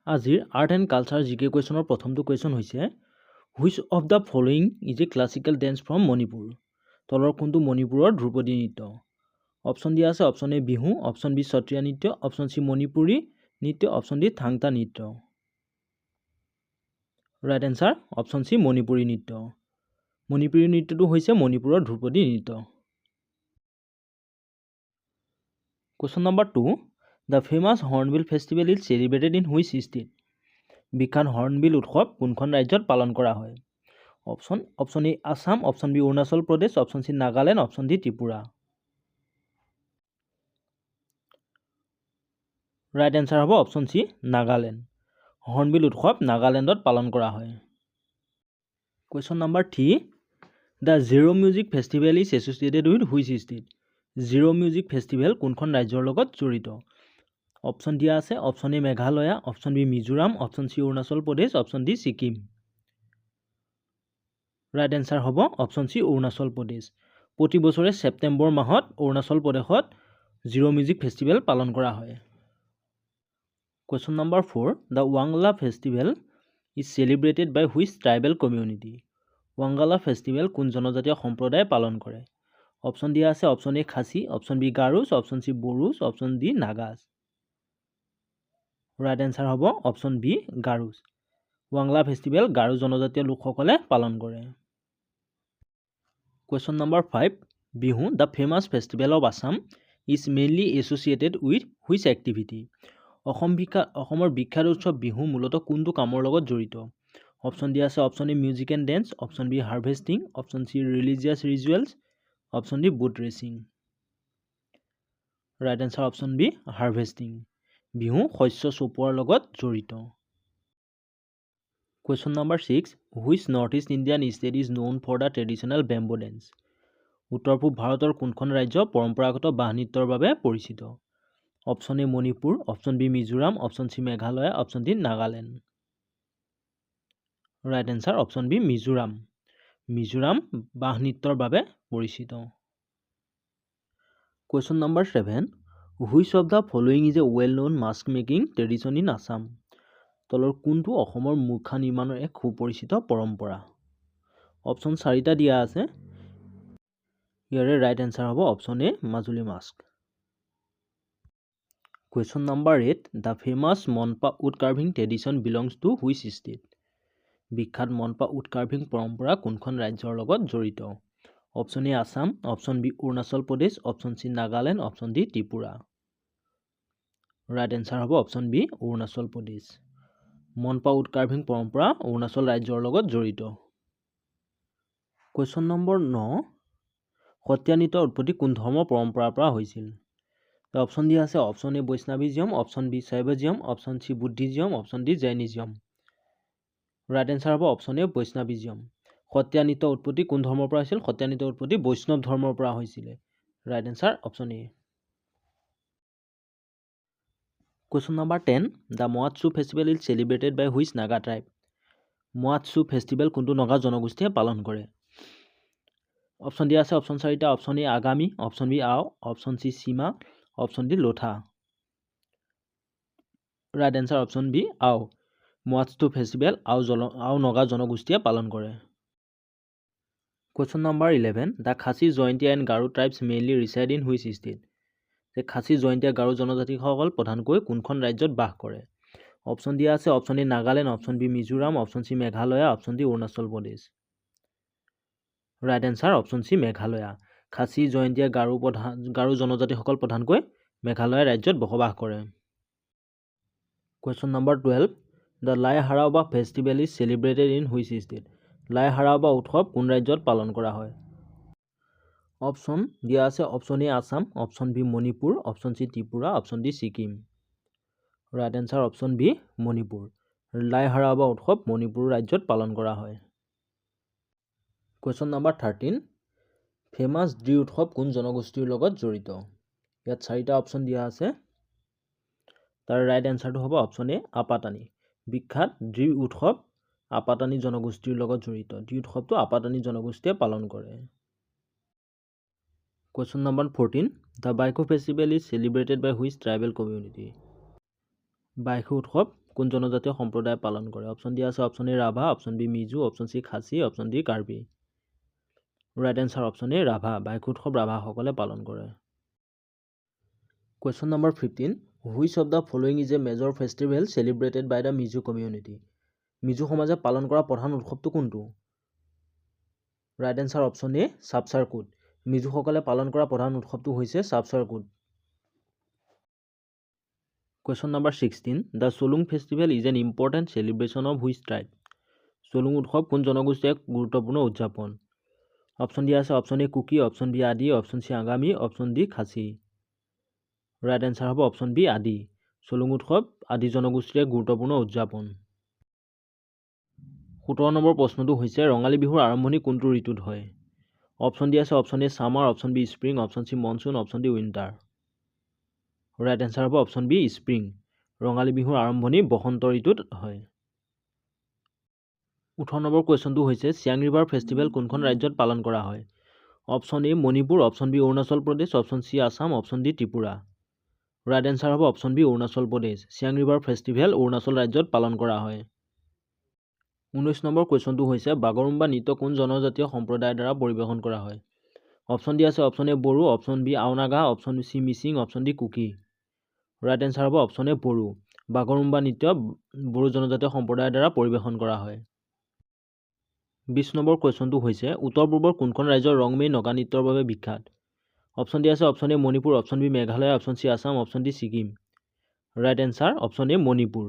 আজিৰ art and culture জিকে কুৱেশ্যনৰ প্ৰথমটো কুৱেশ্যন হৈছে which of the following is a classical dance from Manipur. তলৰ কোনটো মণিপুৰৰ ধ্ৰুপদী নৃত্য? অপশ্যন দিয়া আছে option A Bihu, option B Sattriya নৃত্য, অপশ্যন চি মণিপুৰী নৃত্য, অপশ্যন ডি থাংটা নৃত্য। Right answer option C Manipuri নৃত্য। মণিপুৰী নৃত্যটো হৈছে মণিপুৰৰ ধ্ৰুপদী নৃত্য। Question number 2, the famous hornbill festival is celebrated in which state? বিখ্যাত হৰ্ণবিল উৎসৱ কোনখন ৰাজ্যত পালন কৰা হয়? অপশ্যন এ Assam, option B Arunachal Pradesh, option C Nagaland, option D Tripura. Right answer হ'ব অপশ্যন চি নাগালেণ্ড। হৰ্ণবিল উৎসৱ নাগালেণ্ডত পালন কৰা হয়। Question number 3, the Ziro' music festival is associated with which state? Ziro' music festival কোনখন ৰাজ্যৰ লগত জড়িত? অপশ্যন দিয়া আছে option A Meghalaya, option B Mizoram, option C Arunachal Pradesh, option D Sikkim. Right answer হ'ব অপশ্যন চি অৰুণাচল প্ৰদেশ। প্ৰতি বছৰে ছেপ্টেম্বৰ মাহত অৰুণাচল প্ৰদেশত জিৰ' মিউজিক ফেষ্টিভেল পালন কৰা হয়। কুৱেশ্যন নম্বৰ 4, দ্য ৱাংলা festival is celebrated by which tribal community? Wangala festival কোন জনজাতীয় সম্প্ৰদায়ে পালন কৰে? অপশ্যন দিয়া আছে option A Khasi, option B Garos, option C Bodos, option D Nagas. Right answer হ'ব অপশ্যন বি গাৰোজ। ৱাংলা ফেষ্টিভেল গাৰো জনজাতীয় লোকসকলে পালন কৰে। Question number 5, Bihu the famous festival of Assam is mainly associated with which activity? অসমৰ বিখ্যাত উৎসৱ বিহু মূলতঃ কোনটো কামৰ লগত জড়িত? অপশ্যন দিয়া আছে option A music and dance, option B harvesting, option C religious rituals, option D boat racing. Right answer option B harvesting. Bihu শস্য চপোৱাৰ লগত জড়িত। Question number 6, which north east Indian state is known for the traditional bamboo dance? উত্তৰ পূব ভাৰতৰ কোনখন ৰাজ্য পৰম্পৰাগত বাঁহ নৃত্যৰ বাবে পৰিচিত? Option A Manipur, option B Mizoram, option C Meghalaya, option D Nagaland. Right answer option B Mizoram. Mizoram বাঁহ নৃত্যৰ বাবে পৰিচিত। Question number 7, which of the following is a well known mask making tradition in Assam? তলৰ কোনটো অসমৰ মুখা নিৰ্মাণৰ এক সুপৰিচিত পৰম্পৰা? অপশ্যন 4টা দিয়া আছে। ইয়াৰে ৰাইট এনচাৰ হ'ব option A Majuli mask. Question number 8, the famous Monpa wood carving tradition belongs to which state? বিখ্যাত মনপা উড কাৰ্ভিং পৰম্পৰা কোনখন ৰাজ্যৰ লগত জড়িত? Option A Assam, option B Arunachal Pradesh, option C Nagaland, option D Tripura. Right answer হ'ব option B Arunachal Pradesh. Monpa wood carving পৰম্পৰা অৰুণাচল ৰাজ্যৰ লগত জড়িত। কুৱেশ্যন নম্বৰ 9, সত্ৰীয়া নৃত্যৰ উৎপত্তি কোন ধৰ্মৰ পৰম্পৰাৰ পৰা হৈছিল? অপশ্যন দিয়া আছে option A Vaishnavism, option B Shaivism, option C Buddhism, option D Jainism. Right answer হ'ব অপশ্যন এ বৈষ্ণৱিজম। সত্ৰীয়া নৃত্যৰ উৎপত্তি কোন ধৰ্মৰ পৰা হৈছিল? সত্ৰীয়া নৃত্যৰ উৎপত্তি বৈষ্ণৱ ধৰ্মৰ পৰা হৈছিলে। Right answer option A. Question number 10, the Moatsu festival is celebrated by which Naga tribe? Moatsu festival কোনটো নগা জনগোষ্ঠীয়ে পালন কৰে? অপশ্যন দিয়া আছে অপশ্যন 4টা, option A Angami, option B Ao, option C Sema, option D Lotha. Right answer option B Ao. Moatsu festival Ao Naga জনগোষ্ঠীয়ে পালন কৰে। Question number 11, the Khasi Jaintia and Garo tribes mainly reside in which state? যে খাচী জয়ন্তীয়া গাৰো জনজাতিসকল প্ৰধানকৈ কোনখন ৰাজ্যত বাস কৰে? অপশ্যন দিয়া আছে option A Nagaland, option B Mizoram, option C Meghalaya, option D Arunachal Pradesh. Right answer option C Meghalaya. Khasi Jaintia Garo জনজাতিসকল প্ৰধানকৈ মেঘালয় ৰাজ্যত বসবাস কৰে। Question number 12, the Lai Haraoba festival is celebrated in which state? Lai Haraoba উৎসৱ কোন ৰাজ্যত পালন কৰা হয়? অপশ্যন দিয়া আছে option A Assam, option B Manipur, option C Tripura, option D Sikkim. Right answer option B Manipur. Lai Haraoba উৎসৱ মণিপুৰ ৰাজ্যত পালন কৰা হয়। কুৱেশ্যন নম্বৰ 13, ফেমাছ ড্ৰি উৎসৱ কোন জনগোষ্ঠীৰ লগত জড়িত? ইয়াত 4টা অপশ্যন দিয়া আছে। তাৰ ৰাইট এনচাৰটো হ'ব অপশ্যন এ আপাতানি। বিখ্যাত ড্ৰি উৎসৱ আপাতানি জনগোষ্ঠীৰ লগত জড়িত। ড্ৰি উৎসৱটো আপাতানি জনগোষ্ঠীয়ে পালন কৰে। Question number 14, the Baikhu festival is celebrated by which tribal community? Baikhu উৎসৱ কোন জনজাতীয় সম্প্ৰদায়ে পালন কৰে? অপশ্যন ডি আছে option A Rabha, option B Mizo, option C Khasi, option D Karbi. Right answer option A Rabha. Baikhu উৎসৱ ৰাভাসকলে পালন কৰে। Question number 15, which of the following is a major festival celebrated by the Mizo community? Mizo সমাজে পালন কৰা প্ৰধান উৎসৱটো কোনটো? Right answer option A Chapchar Kut. মিজোসকলে পালন কৰা প্ৰধান উৎসৱটো হৈছে Chapchar Kut. Question number 16, the Solung festival is an important celebration of which tribe? Solung উৎসৱ কোন জনগোষ্ঠীৰ এক গুৰুত্বপূৰ্ণ উদযাপন? অপশ্যন ডি আছে option A Kuki, option B Adi, option C Angami, option D Khasi. Right answer হ'ব অপশ্যন বি আদি। চলুং উৎসৱ আদি জনগোষ্ঠীৰ এক গুৰুত্বপূৰ্ণ উদযাপন। 17 নম্বৰ প্ৰশ্নটো হৈছে ৰঙালী বিহুৰ আৰম্ভণি কোনটো ঋতুত হয়? অপশ্যন ডি আছে option A summer, option B spring, option C monsoon, option D winter. Right answer হ'ব অপশ্যন বি স্প্ৰিং। ৰঙালী বিহুৰ আৰম্ভণি বসন্ত ঋতুত হয়। 18 নম্বৰ কুৱেশ্যনটো হৈছে চিয়াং ৰিভাৰ ফেষ্টিভেল কোনখন ৰাজ্যত পালন কৰা হয়? Option A Manipur, option B Arunachal Pradesh, option C Assam, option D Tripura. Right answer হ'ব option B Arunachal Pradesh. Siang river festival Arunachal ৰাজ্যত পালন কৰা হয়। 19 নম্বৰ কুৱেশ্যনটো হৈছে বাগৰুম্বা নৃত্য কোন জনজাতীয় সম্প্ৰদায়ৰ দ্বাৰা পৰিৱেশন কৰা হয়? অপশ্যন ডি আছে option A Bodo, option B Ao Naga, option C Mising, option D Kuki. Right answer হ'ব অপশ্যন এ বড়ো। বাগৰুম্বা নৃত্য বড়ো জনজাতীয় সম্প্ৰদায়ৰ দ্বাৰা পৰিৱেশন কৰা হয়। 20 নম্বৰ কুৱেশ্যনটো হৈছে উত্তৰ পূৰ্বৰ কোনখন ৰাজ্যৰ ৰংমেই নগা নৃত্যৰ বাবে বিখ্যাত? অপশ্যন ডি আছে option A Manipur, option B Meghalaya, option C Assam, option D Sikkim. Right answer option A Manipur.